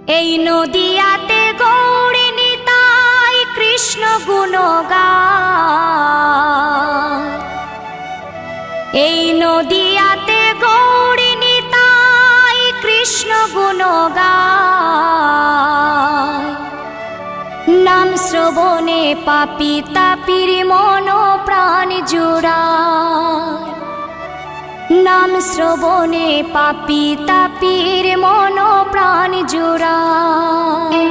এই নদিয়াতে গৌরী নিতাই কৃষ্ণ গুণ গায়। এই নদিয়াতে গৌরী নিতাই কৃষ্ণ গুণ গায়। নাম শ্রবণে পাপী তাপির মন প্রাণ জুড়ায়। নাম শ্রবণে পাপী তাপির মন প্রাণ জুড়ায়।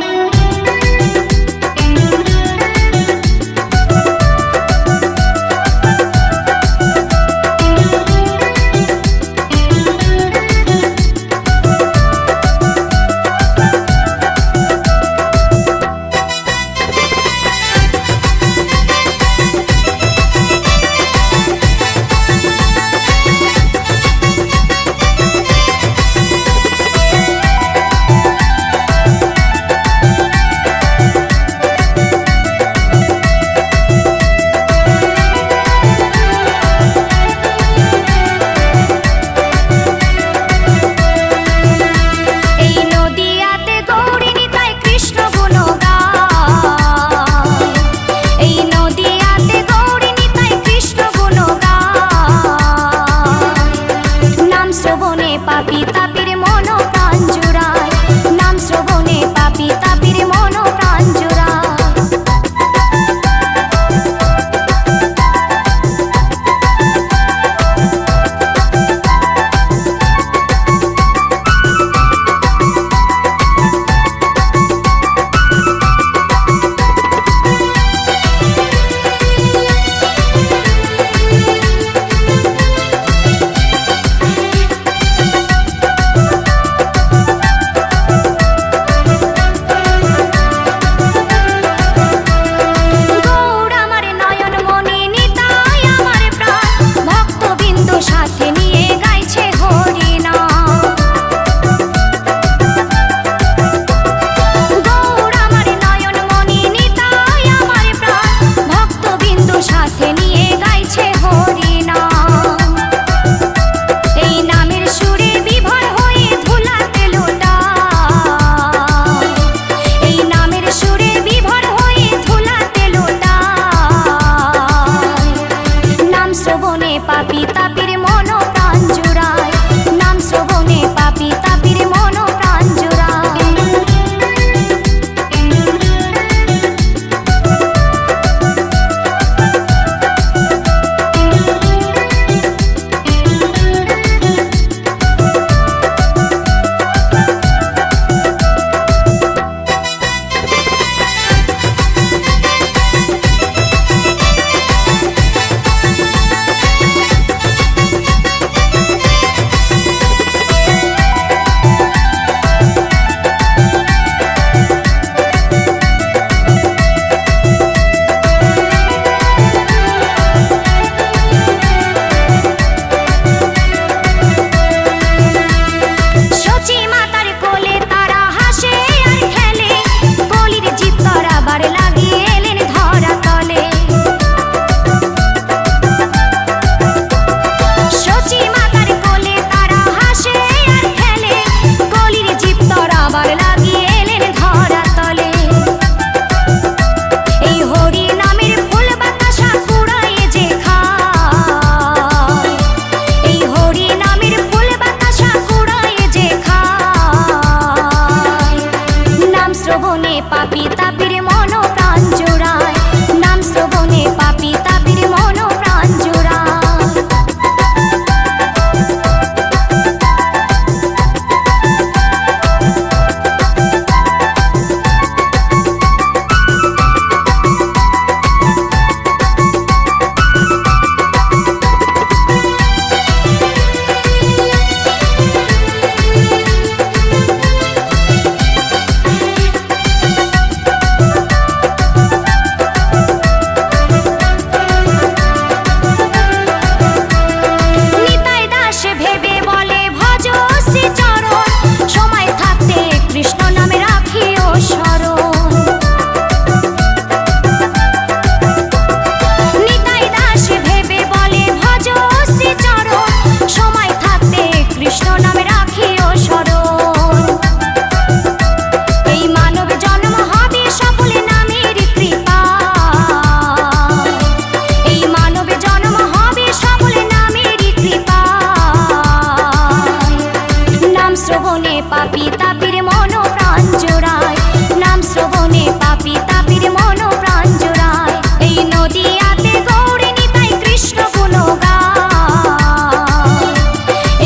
শ্রবণে পাপী তাপির মন প্রাণ জোড়ায়, নাম শ্রবণে পাপী তাপির মন প্রাণ জোড়ায়। এই নদিয়াতে গৌরী নিতাই কৃষ্ণ গুণ গায়,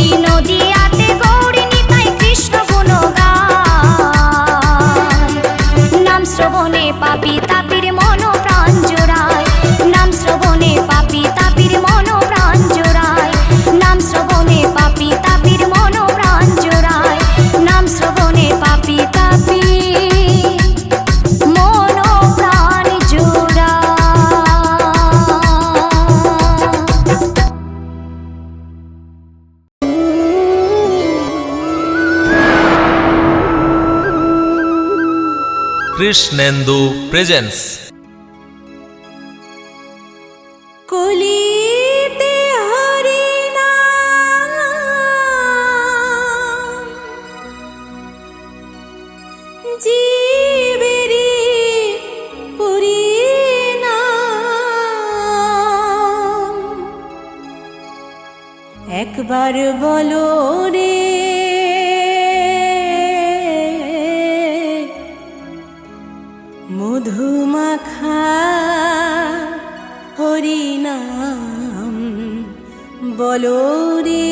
এই নদিয়াতে গৌরী নিতাই কৃষ্ণ গুণ গায়। নাম শ্রবণে পাপী তাপির মন প্রাণ জোড়ায়, নাম শ্রবণে পাপী তাপির মন প্রাণ জোড়ায়, নাম শ্রবণে পাপী তাপির মন প্রাণ জোড়ায়, নাম শ্রবণে পাপী তাপির মন প্রাণ জোড়ায়। কৃষ্ণেন্দু প্রেজেন্স। কলিতে হরি নাম জীবেরি পরিণাম, একবার বলো রে মধুমাখা হরিনাম বলো রে।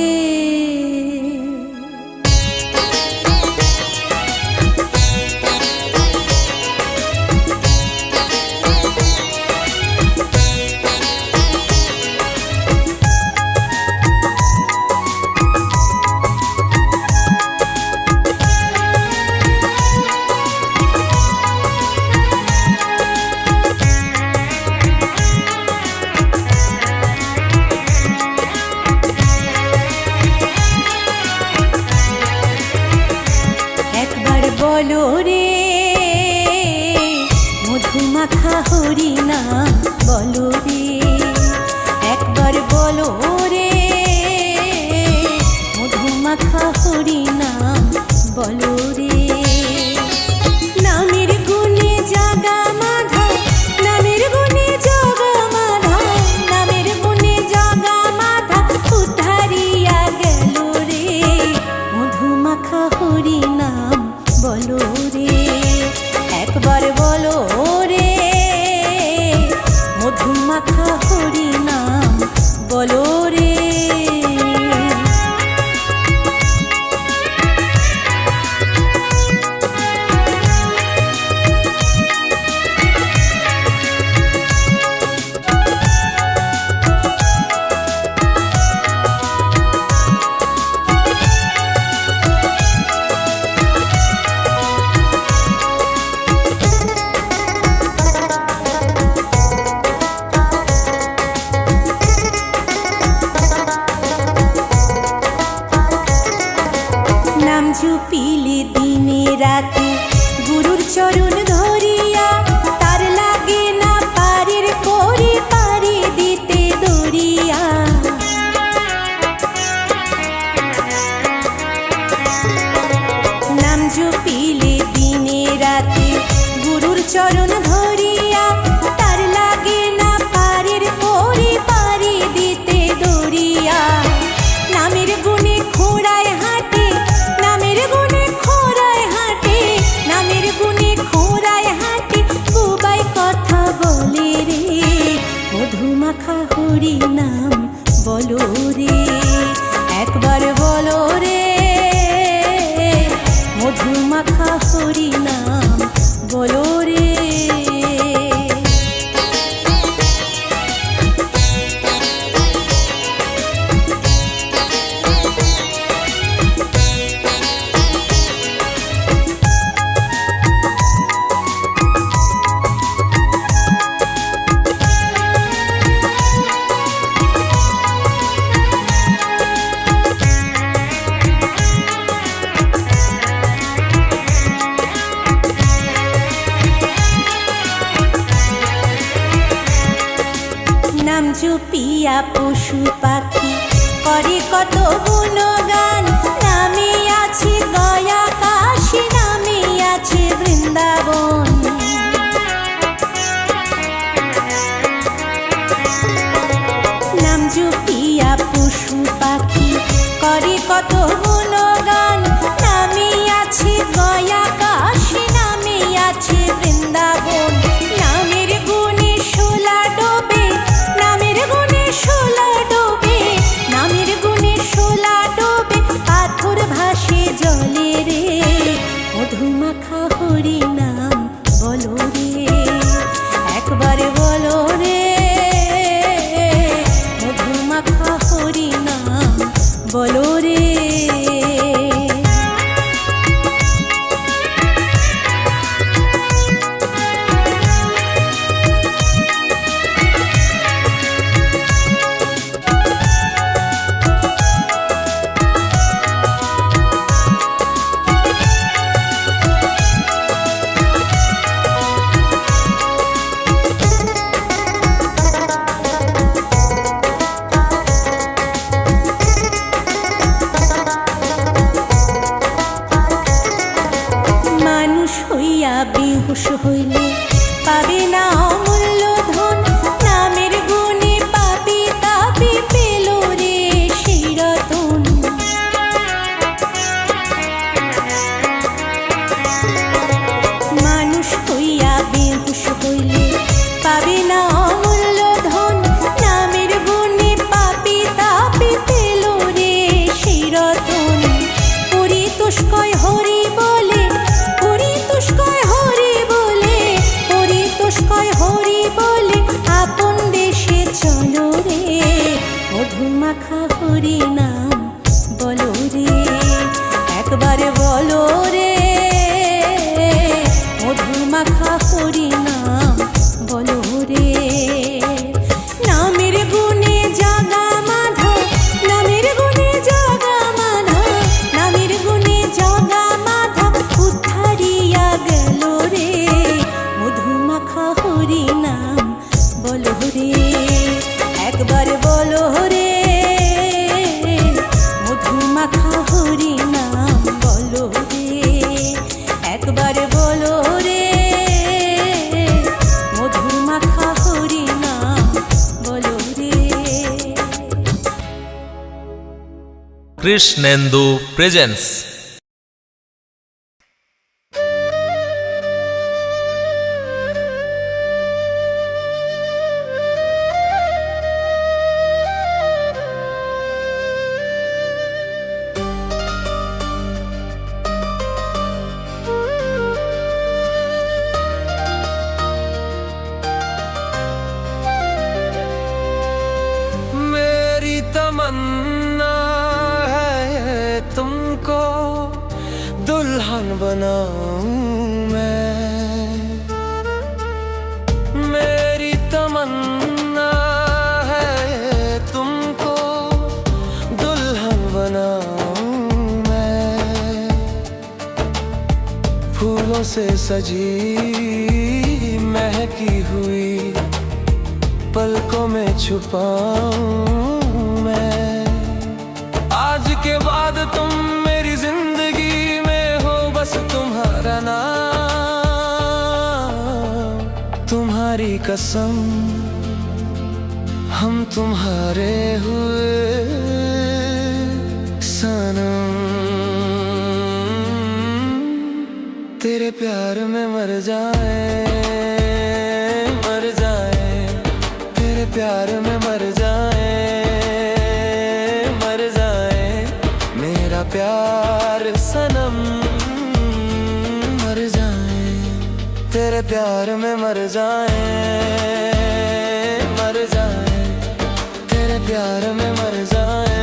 বলো রে মধুমাখা হরিনাম বলো রে, একবার বলো রে মধুমাখা হরিনাম বলো রে। নামের গুণে জাগা মাধা, নামের গুণে জাগা মাধা, নামের গুণে জাগা মাধা উদ্ধারিয়া গেল রে মধুমাখা হরিনাম বলো রে, একবার বলো রে মধুমাখা হরিনাম বলো রে। নাম ঝুপিলে দিনে রাতে গুরুর চরণ ধরিয়া, তার লাগে না পারের করি পারি দিতে দরিয়া। নাম ঝুপিলে দিনে রাতে গুরুর চরণ ধরিয়া, তার লাগে না পারের করি পারি দিতে দরিয়া। নামের গুণে খোড়ায় হাঁটে, নামের গুণে খোড়ায় হাঁটে, নামের গুণে খোড়ায় হাঁটে বুবাই কথা বলে রে মধুমাখা হরিনাম বলো রে, একবার বলো রে মধুমাখা হরিনাম বলো রে। নাম জপিয়া পশু পাখি করে কত গুণগান, নামে আছে গয়া কাশী, নামে আছে বৃন্দাবন। নাম জপিয়া পশু পাখি করে কত গুণগান, বেহুশ হইলে পাবে না অমূল্য ধন, নামের গুণে পাপি তাপি পেল রে সেই রতন। মানুষ হইয়া বেহুশ হইলে পাবে না অমূল্য ধন, নামের গুণে পাপি তাপি পেল রে সেই রতন। পরিতোষকয় হরি বলে, পরিতোষকয় হরি বলে, পরিতোষকয় হরি বলে আপন দেশে চলো রে, মধুমাখা হরি নাম বলো রে, একবারে বলো রে, মধুমাখা হরি নাম বলো রে। নামের গুণে জাগা মাধা, নামের গুণে জাগা মাধা, নামের গুণে জাগা মাধা উদ্ধারিয়া গেল রে, মধুমাখা হরি নাম বলো রে, একবার বলো রে, মধুমাখা হরি নাম বলো রে, একবার বলো রে, মধুমাখা হরি নাম বলো রে। কৃষ্ণেন্দু প্রেজেন্স। मेरी तमन्ना है तुमको दुल्हन बनाऊं मैं, मेरी तमन्ना है तुमको दुल्हन बनाऊं मैं। फूलों से सजी महकी हुई पलकों में छुपाऊं मैं। आज के बाद तुम मेरी जिंदगी में हो, बस तुम्हारा नाम, तुम्हारी कसम हम तुम्हारे हुए सनम। तेरे प्यार में मर जाए, मर जाए, तेरे प्यार में मर जाए, मर जाए, मेरा प्यार सनम मर जाए, तेरे प्यार में मर जाए, मर जाए, तेरे प्यार में मर जाए,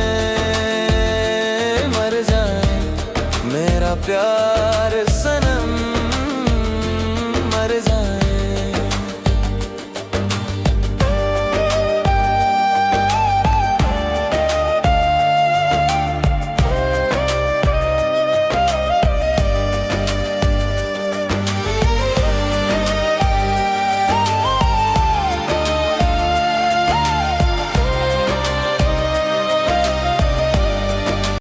मर जाए, मेरा प्यार सनम